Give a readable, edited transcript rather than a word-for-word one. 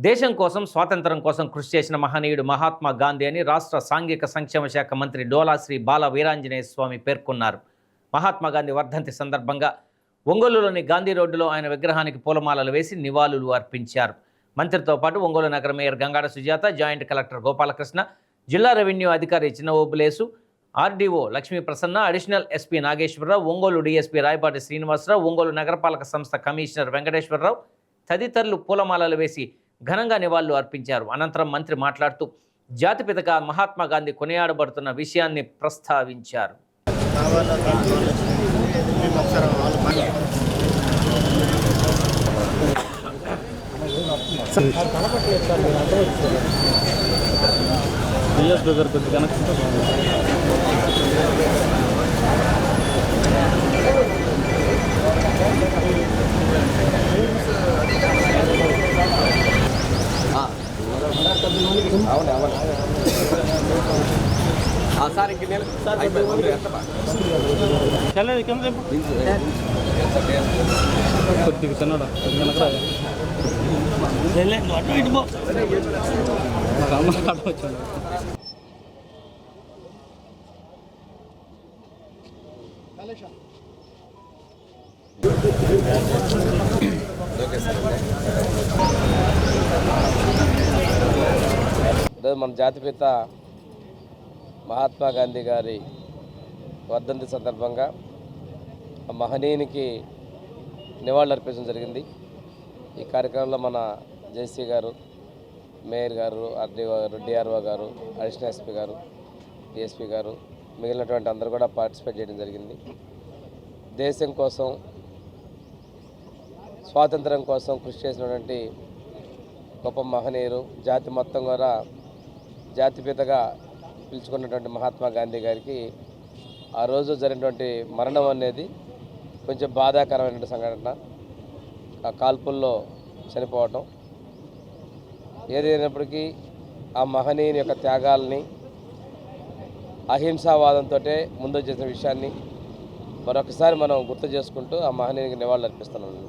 దేశం కోసం స్వాతంత్రం కోసం కృషి చేసిన మహనీయుడు మహాత్మా గాంధీ అని రాష్ట్ర సాంఘిక సంక్షేమ శాఖ మంత్రి డోలాశ్రీ బాల వీరాంజనేయ స్వామి పేర్కొన్నారు. మహాత్మా గాంధీ వర్ధంతి సందర్భంగా ఒంగోలులోని గాంధీ రోడ్డులో ఆయన విగ్రహానికి పూలమాలలు వేసి నివాళులు అర్పించారు. మంత్రితో పాటు ఒంగోలు నగర mayor Gangada Sujatha, joint collector Gopalakrishna, జిల్లా రెవెన్యూ అధికారి Chinna Obulesu, RDO Lakshmi Prasanna, additional SP Nageswara Rao, Ongole DSP Rayapati Srinivasa Rao, Ongole నగరపాలక సంస్థ కమిషనర్ వెంకటేశ్వరరావు తదితరులు పూలమాలలు వేసి ఘనంగా నివాళులు అర్పించారు. అనంతరం మంత్రి మాట్లాడుతూ జాతిపితగా మహాత్మా గాంధీ కొనియాడబడుతున్న విషయాన్ని ప్రస్తావించారు. సార్ ఇంక కొద్దిగా చిన్నడా వచ్చాడు. మన జాతిపిత మహాత్మా గాంధీ గారి వర్ధంతి సందర్భంగా ఆ మహనీయునికి నివాళులు అర్పించడం జరిగింది. ఈ కార్యక్రమంలో మన జేసీ గారు, మేయర్ గారు, ఆర్డీఓ గారు, డిఆర్ఓ గారు, అడిషనల్ ఎస్పీ గారు, డిఎస్పీ గారు, మిగిలినటువంటి అందరూ కూడా పార్టిసిపేట్ చేయడం జరిగింది. దేశం కోసం, స్వాతంత్రం కోసం కృషి చేసినటువంటి గొప్ప మహనీయులు, జాతి మొత్తం కూడా జాతిపితగా పిలుచుకున్నటువంటి మహాత్మా గాంధీ గారికి ఆ రోజు జరిగినటువంటి మరణం అనేది కొంచెం బాధాకరమైనటువంటి సంఘటన. ఆ కాల్పుల్లో చనిపోవటం ఏదైనప్పటికీ ఆ మహనీయుని యొక్క త్యాగాల్ని, అహింసావాదంతో ముందు చేసిన విషయాన్ని మరొకసారి మనం గుర్తు చేసుకుంటూ ఆ మహనీయునికి నివాళులు అర్పిస్తున్నాం.